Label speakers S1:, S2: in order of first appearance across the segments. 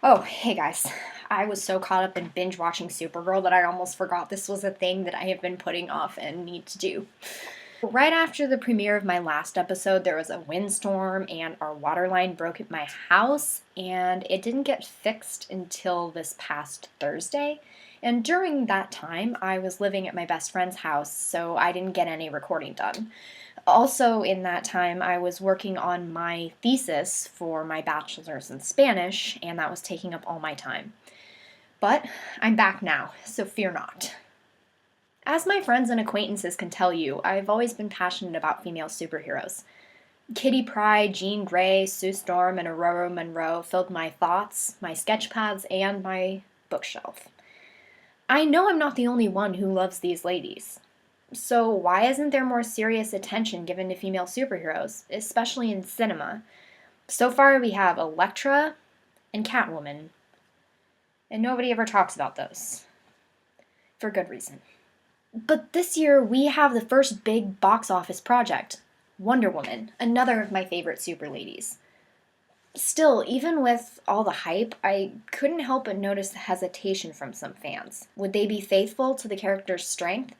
S1: Oh, hey guys. I was so caught up in binge watching Supergirl that I almost forgot this was a thing that I have been putting off and need to do. Right after the premiere of my last episode, there was a windstorm and our water line broke at my house, and it didn't get fixed until this past Thursday. And during that time, I was living at my best friend's house, so I didn't get any recording done. Also, in that time, I was working on my thesis for my bachelor's in Spanish, and that was taking up all my time. But I'm back now, so fear not. As my friends and acquaintances can tell you, I've always been passionate about female superheroes. Kitty Pryde, Jean Grey, Sue Storm, and Aurora Monroe filled my thoughts, my sketch pads, and my bookshelf. I know I'm not the only one who loves these ladies. So, why isn't there more serious attention given to female superheroes, especially in cinema? So far, we have Elektra and Catwoman, and nobody ever talks about those. For good reason. But this year, we have the first big box office project, Wonder Woman, another of my favorite super ladies. Still, even with all the hype, I couldn't help but notice the hesitation from some fans. Would they be faithful to the character's strength?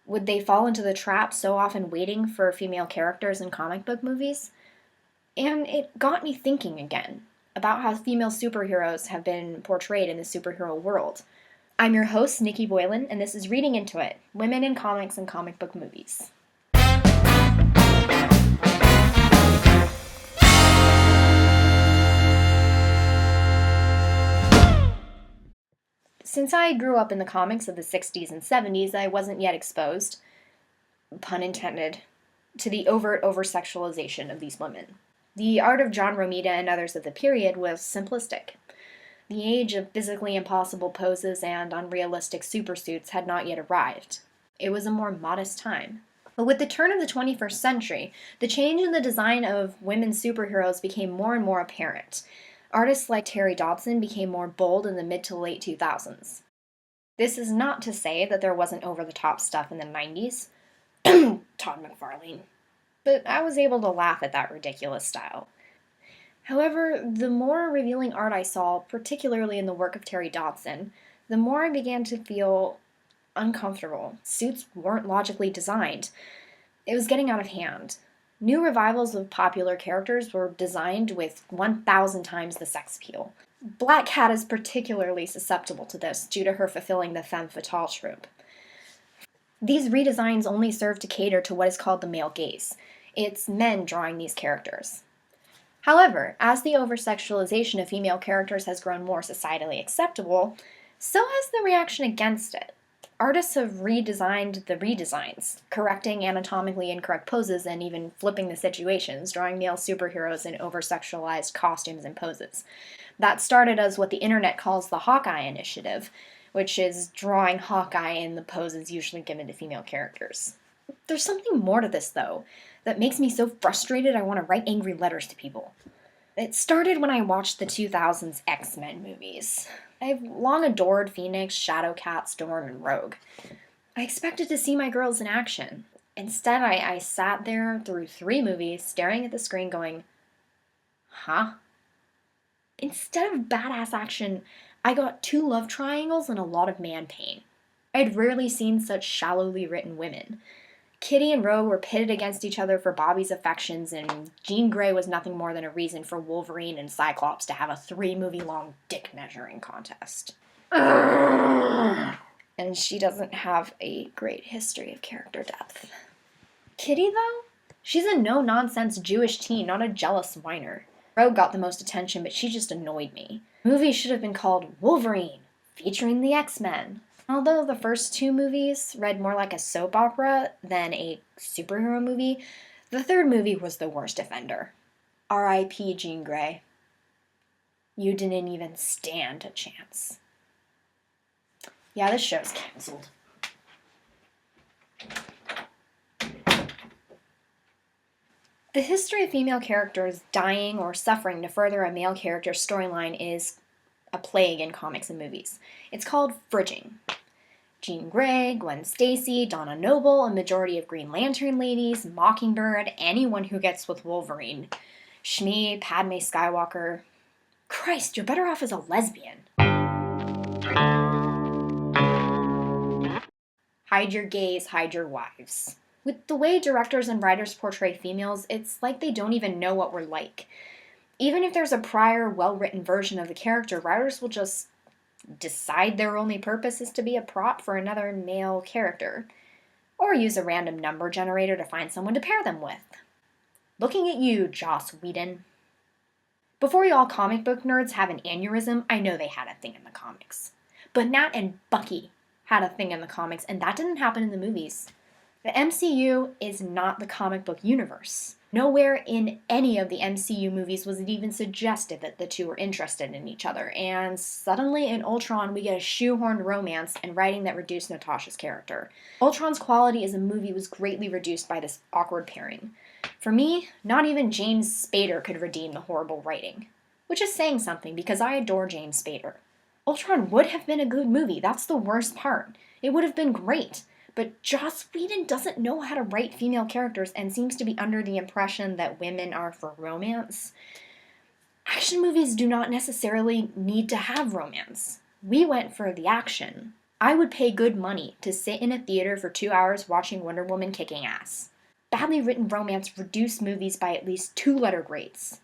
S1: Would they fall into the trap so often waiting for female characters in comic book movies? And it got me thinking again about how female superheroes have been portrayed in the superhero world. I'm your host, Nikki Boylan, and this is Reading Into It, Women in Comics and Comic Book Movies. Since I grew up in the comics of the 60s and 70s, I wasn't yet exposed, pun intended, to the overt over-sexualization of these women. The art of John Romita and others of the period was simplistic. The age of physically impossible poses and unrealistic supersuits had not yet arrived. It was a more modest time. But with the turn of the 21st century, the change in the design of women's superheroes became more and more apparent. Artists like Terry Dodson became more bold in the mid to late 2000s. This is not to say that there wasn't over-the-top stuff in the 90s. Todd McFarlane. But I was able to laugh at that ridiculous style. However, the more revealing art I saw, particularly in the work of Terry Dodson, the more I began to feel uncomfortable. Suits weren't logically designed. It was getting out of hand. New revivals of popular characters were designed with 1,000 times the sex appeal. Black Cat is particularly susceptible to this due to her fulfilling the femme fatale trope. These redesigns only serve to cater to what is called the male gaze. It's men drawing these characters. However, as the over-sexualization of female characters has grown more societally acceptable, so has the reaction against it. Artists have redesigned the redesigns, correcting anatomically incorrect poses and even flipping the situations, drawing male superheroes in over-sexualized costumes and poses. That started as what the internet calls the Hawkeye Initiative, which is drawing Hawkeye in the poses usually given to female characters. There's something more to this, though, that makes me so frustrated I want to write angry letters to people. It started when I watched the 2000s X-Men movies. I've long adored Phoenix, Shadowcat, Storm, and Rogue. I expected to see my girls in action. Instead, I sat there through 3 movies, staring at the screen going, huh? Instead of badass action, I got 2 love triangles and a lot of man pain. I'd rarely seen such shallowly written women. Kitty and Rogue were pitted against each other for Bobby's affections, and Jean Grey was nothing more than a reason for Wolverine and Cyclops to have a 3-movie-long dick measuring contest. And she doesn't have a great history of character depth. Kitty, though? She's a no-nonsense Jewish teen, not a jealous whiner. Rogue got the most attention, but she just annoyed me. The movie should have been called Wolverine, featuring the X-Men. Although the first 2 movies read more like a soap opera than a superhero movie, the 3rd movie was the worst offender. R.I.P. Jean Grey. You didn't even stand a chance. Yeah, this show's canceled. The history of female characters dying or suffering to further a male character's storyline is a plague in comics and movies. It's called fridging. Jean Grey, Gwen Stacy, Donna Noble, a majority of Green Lantern ladies, Mockingbird, anyone who gets with Wolverine, Shmi, Padme Skywalker. Christ, you're better off as a lesbian. Hide your gays, hide your wives. With the way directors and writers portray females, it's like they don't even know what we're like. Even if there's a prior, well-written version of the character, writers will just decide their only purpose is to be a prop for another male character, or use a random number generator to find someone to pair them with. Looking at you, Joss Whedon. Before y'all comic book nerds have an aneurysm, I know they had a thing in the comics. But Nat and Bucky had a thing in the comics, and that didn't happen in the movies. The MCU is not the comic book universe. Nowhere in any of the MCU movies was it even suggested that the two were interested in each other, and suddenly in Ultron we get a shoehorned romance and writing that reduced Natasha's character. Ultron's quality as a movie was greatly reduced by this awkward pairing. For me, not even James Spader could redeem the horrible writing. Which is saying something, because I adore James Spader. Ultron would have been a good movie, that's the worst part. It would have been great. But Joss Whedon doesn't know how to write female characters and seems to be under the impression that women are for romance. Action movies do not necessarily need to have romance. We went for the action. I would pay good money to sit in a theater for 2 hours watching Wonder Woman kicking ass. Badly written romance reduced movies by at least 2-letter grades.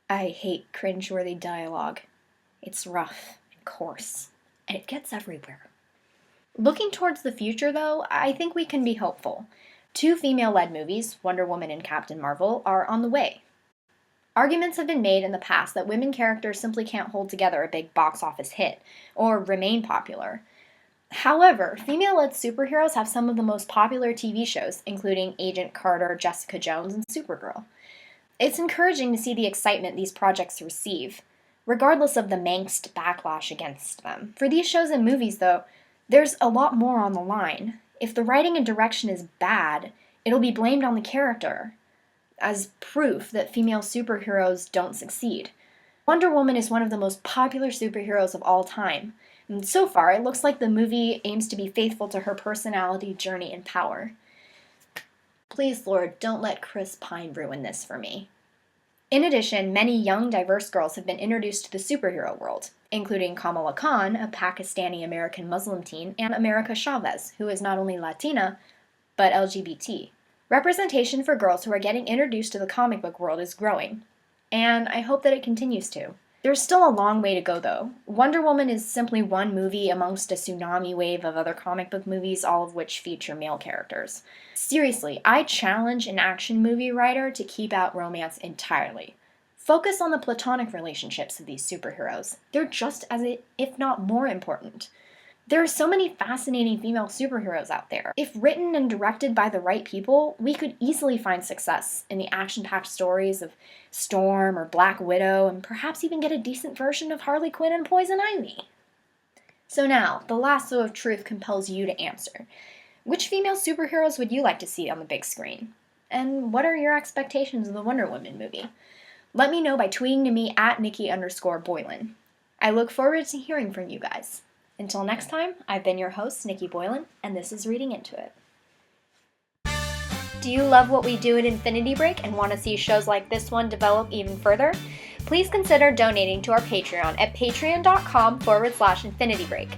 S1: I hate cringeworthy dialogue. It's rough and coarse, and it gets everywhere. Looking towards the future, though, I think we can be hopeful. 2 female-led movies, Wonder Woman and Captain Marvel, are on the way. Arguments have been made in the past that women characters simply can't hold together a big box office hit, or remain popular. However, female-led superheroes have some of the most popular TV shows, including Agent Carter, Jessica Jones, and Supergirl. It's encouraging to see the excitement these projects receive, regardless of the Manxed backlash against them. For these shows and movies, though, there's a lot more on the line. If the writing and direction is bad, it'll be blamed on the character, as proof that female superheroes don't succeed. Wonder Woman is one of the most popular superheroes of all time, and so far it looks like the movie aims to be faithful to her personality, journey, and power. Please, Lord, don't let Chris Pine ruin this for me. In addition, many young, diverse girls have been introduced to the superhero world, including Kamala Khan, a Pakistani-American Muslim teen, and America Chavez, who is not only Latina, but LGBT. Representation for girls who are getting introduced to the comic book world is growing, and I hope that it continues to. There's still a long way to go, though. Wonder Woman is simply one movie amongst a tsunami wave of other comic book movies, all of which feature male characters. Seriously, I challenge an action movie writer to keep out romance entirely. Focus on the platonic relationships of these superheroes. They're just as, if not more important. There are so many fascinating female superheroes out there. If written and directed by the right people, we could easily find success in the action-packed stories of Storm or Black Widow, and perhaps even get a decent version of Harley Quinn and Poison Ivy. So now, the lasso of truth compels you to answer. Which female superheroes would you like to see on the big screen? And what are your expectations of the Wonder Woman movie? Let me know by tweeting to me at Nikki_Boylan. I look forward to hearing from you guys. Until next time, I've been your host, Nikki Boylan, and this is Reading Into It. Do you love what we do at Infinity Break and want to see shows like this one develop even further? Please consider donating to our Patreon at patreon.com/InfinityBreak.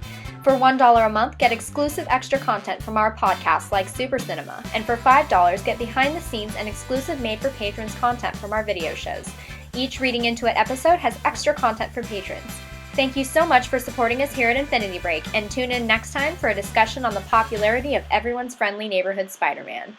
S1: For $1 a month, get exclusive extra content from our podcasts like Super Cinema, and for $5, get behind the scenes and exclusive made-for-patrons content from our video shows. Each Reading Into It episode has extra content for patrons. Thank you so much for supporting us here at Infinity Break, and tune in next time for a discussion on the popularity of everyone's friendly neighborhood Spider-Man.